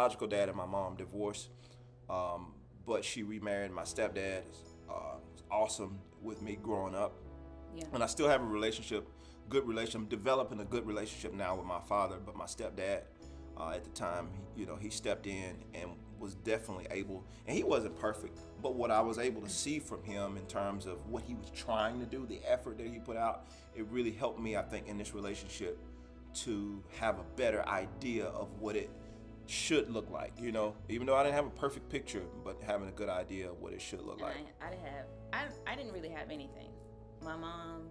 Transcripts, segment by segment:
biological dad and my mom divorced, but she remarried. My stepdad was awesome with me growing up, Yeah. and I still have a relationship, good relationship. I'm developing a good relationship now with my father, but my stepdad, at the time, he stepped in and was definitely able, and he wasn't perfect, but what I was able to see from him in terms of what he was trying to do, the effort that he put out, it really helped me, I think, in this relationship to have a better idea of what it should look like, even though I didn't have a perfect picture, but having a good idea of what it should look And like. I didn't really have anything. My mom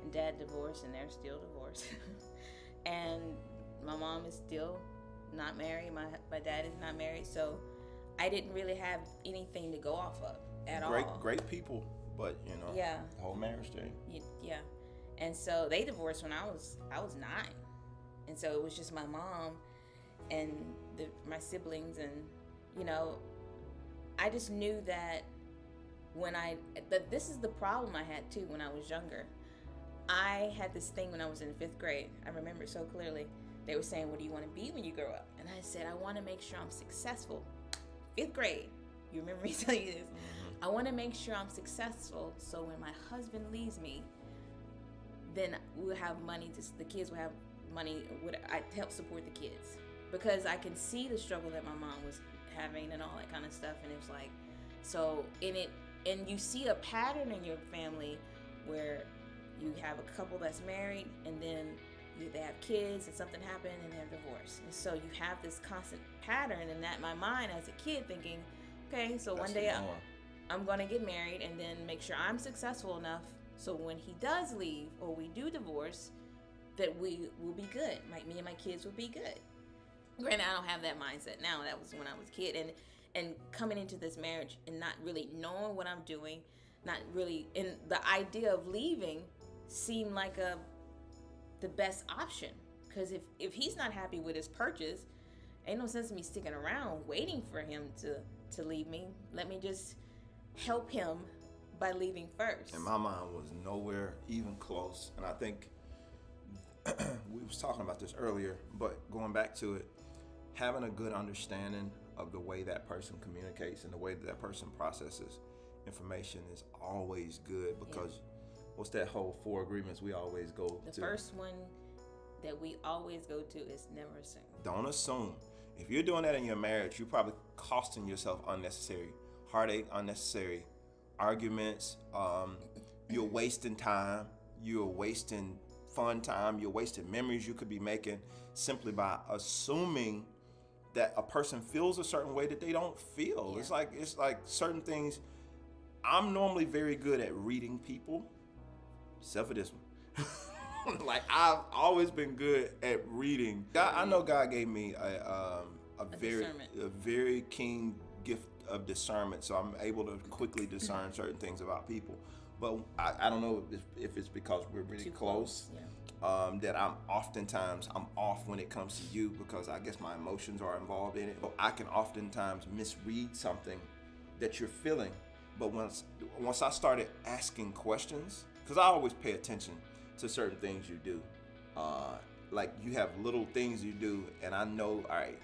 and dad divorced, and they're still divorced. And my mom is still not married. My dad is not married, so I didn't really have anything to go off of at all. Great people, but Yeah. the whole marriage thing. Yeah. And so they divorced when I was 9, and so it was just my mom and my siblings, and I just knew that this is the problem I had too when I was younger. I had this thing when I was in 5th grade. I remember it so clearly. They were saying, "What do you want to be when you grow up?" And I said, "I want to make sure I'm successful." 5th grade. You remember me telling you this? Mm-hmm. I want to make sure I'm successful, so when my husband leaves me, then we'll have money. The kids will have money. I help support the kids, because I can see the struggle that my mom was having and all that kind of stuff. And it was like, so and you see a pattern in your family where you have a couple that's married, and then they have kids, and something happened, and they're divorced. And so you have this constant pattern, and that my mind as a kid thinking, okay, so That's one day the norm. I'm going to get married and then make sure I'm successful enough so when he does leave or we do divorce, that we will be good. Like, me and my kids will be good. Granted, I don't have that mindset now. That was when I was a kid. And coming into this marriage and not really knowing what I'm doing, not really, and the idea of leaving seemed like the best option. Because if he's not happy with his purchase, ain't no sense in me sticking around waiting for him to leave me. Let me just help him by leaving first. And my mind was nowhere even close. And I think we was talking about this earlier, but going back to it, having a good understanding of the way that person communicates and the way that person processes information is always good, because what's that whole 4 agreements we always go to? The first one that we always go to is never assume. Don't assume. If you're doing that in your marriage, you're probably costing yourself unnecessary heartache, unnecessary arguments. You're wasting time. You're wasting fun time. You're wasting memories you could be making simply by assuming that a person feels a certain way that they don't feel. Yeah. It's like certain things. I'm normally very good at reading people, except for this one. Like, I've always been good at reading. I know God gave me a very keen gift of discernment, so I'm able to quickly discern certain things about people. But I don't know if it's because we're really Too close. Yeah. That I'm off when it comes to you, because I guess my emotions are involved in it. But I can oftentimes misread something that you're feeling. But once I started asking questions, because I always pay attention to certain things you do. Like, you have little things you do, and I know, all right,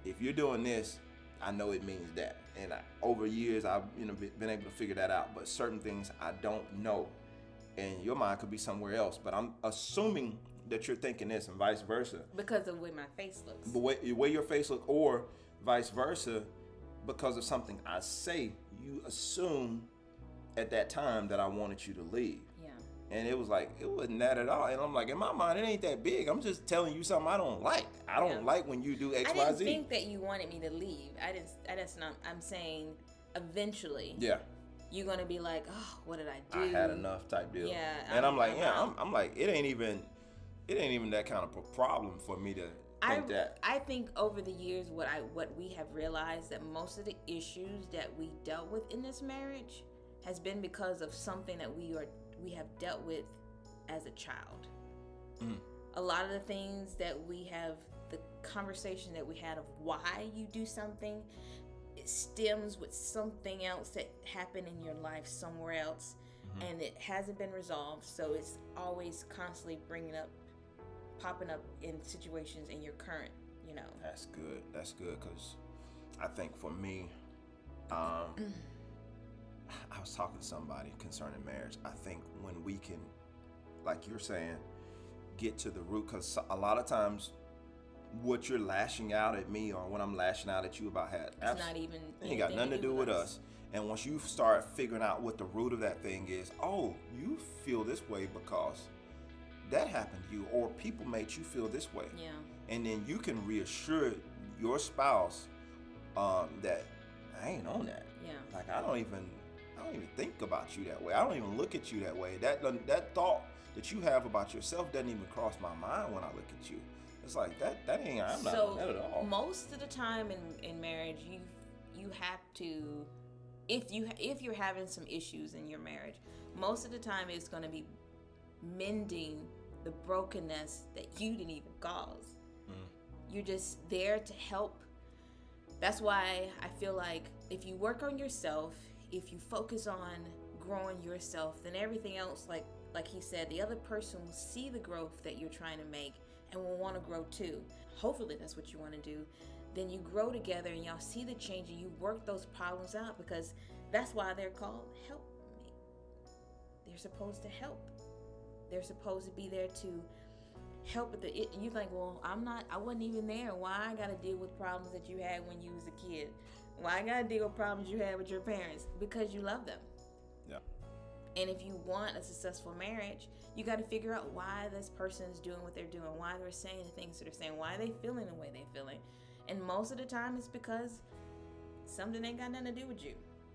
if you're doing this, I know it means that. And over years, I've been able to figure that out. But certain things I don't know, and your mind could be somewhere else. But I'm assuming that you're thinking this, and vice versa. Because of the way my face looks. The way your face looks, or vice versa, because of something I say, you assume at that time that I wanted you to leave. Yeah. And it wasn't that at all. And I'm like, in my mind, it ain't that big. I'm just telling you something I don't like. I don't like when you do X, I Y, didn't Z. think that you wanted me to leave. That's not. I'm saying eventually. Yeah. You're gonna be like, oh, what did I do? I had enough type deal. Yeah. And I'm like, I'm like, it ain't even that kind of a problem for me to think that. I think over the years, what we have realized, that most of the issues that we dealt with in this marriage has been because of something that we have dealt with as a child. Mm. A lot of the things that we have, the conversation that we had of why you do something, it stems with something else that happened in your life somewhere else, and it hasn't been resolved. So it's always constantly popping up in situations in your current you know. That's good. That's good, because I think for me, I was talking to somebody concerning marriage. I think when we can, like you're saying, get to the root, because a lot of times what you're lashing out at me or when I'm lashing out at you about it's not even it ain't got nothing to do with us. And once you start figuring out what the root of that thing is, oh, you feel this way because that happened to you, or people made you feel this way. Yeah. And then you can reassure your spouse that I ain't on that. Yeah. Like I don't even think about you that way. I don't even look at you that way. That thought that you have about yourself doesn't even cross my mind when I look at you. It's like that ain't, I'm not on that at all. Most of the time in marriage, you have to, if you're having some issues in your marriage, most of the time it's going to be mending the brokenness that you didn't even cause. You're just there to help. That's why I feel like if you work on yourself, if you focus on growing yourself, then everything else, like he said, the other person will see the growth that you're trying to make and will want to grow too. Hopefully that's what you want to do. Then you grow together and y'all see the change and you work those problems out, because that's why they're called helpmate. They're supposed to help. They're supposed to be there to help with the. You think, well, I wasn't even there. Why I gotta deal with problems that you had when you was a kid? Why I gotta deal with problems you had with your parents? Because you love them. Yeah. And if you want a successful marriage, you got to figure out why this person is doing what they're doing, why they're saying the things that they're saying, why they feeling the way they're feeling. And most of the time, it's because something ain't got nothing to do with you.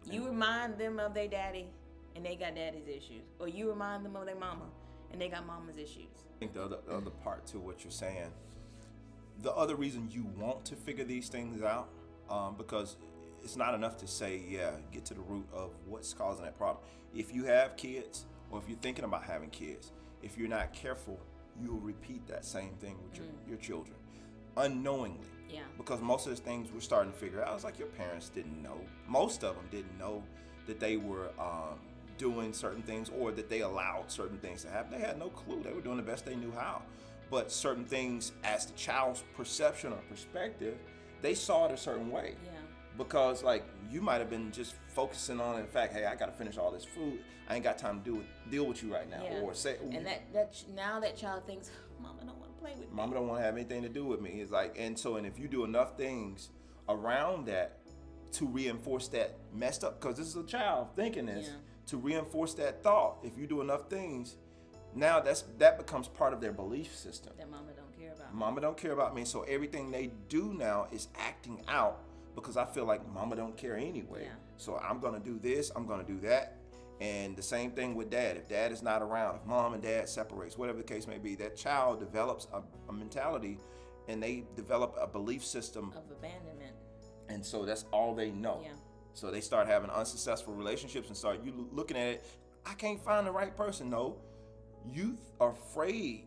You remind them of their daddy, and they got daddy's issues, or you remind them of their mama, and they got mama's issues. I think the other part to what you're saying, the other reason you want to figure these things out, because it's not enough to say, yeah, get to the root of what's causing that problem. If you have kids, or if you're thinking about having kids, if you're not careful, you'll repeat that same thing with your children, unknowingly. Yeah. Because most of the things we're starting to figure out, it's like your parents didn't know. Most of them didn't know that they were doing certain things, or that they allowed certain things to happen. They had no clue. They were doing the best they knew how. But certain things, as the child's perception or perspective, they saw it a certain way. Yeah. Because like you might have been just focusing on the fact, hey, I got to finish all this food. I ain't got time to deal with you right now. Yeah. Or say, and now that child thinks, Mama don't want to play with me. Mama don't want to have anything to do with me. It's like, and if you do enough things around that to reinforce that messed up, because this is a child thinking this, to reinforce that thought, if you do enough things, now that becomes part of their belief system. That mama don't care about me. Mama don't care about me. So everything they do now is acting out, because I feel like mama don't care anyway. Yeah. So I'm going to do this, I'm going to do that. And the same thing with dad. If dad is not around, if mom and dad separates, whatever the case may be, that child develops a mentality, and they develop a belief system of abandonment. And so that's all they know. Yeah. So they start having unsuccessful relationships and start you looking at it, I can't find the right person. No, you are afraid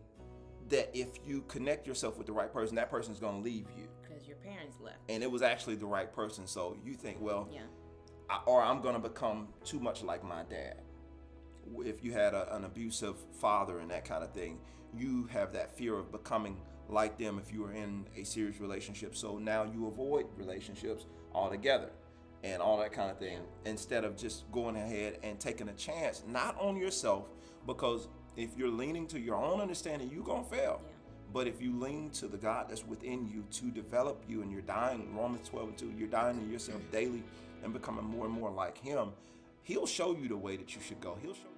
that if you connect yourself with the right person, that person's going to leave you. Because your parents left. And it was actually the right person. So you think, well, yeah. I'm going to become too much like my dad. If you had an abusive father and that kind of thing, you have that fear of becoming like them if you are in a serious relationship. So now you avoid relationships altogether and all that kind of thing, instead of just going ahead and taking a chance, not on yourself, because if you're leaning to your own understanding, you're going to fail. Yeah. But if you lean to the God that's within you to develop you, and you're dying, Romans 12:2, you're dying to yourself daily and becoming more and more like him, he'll show you the way that you should go. He'll show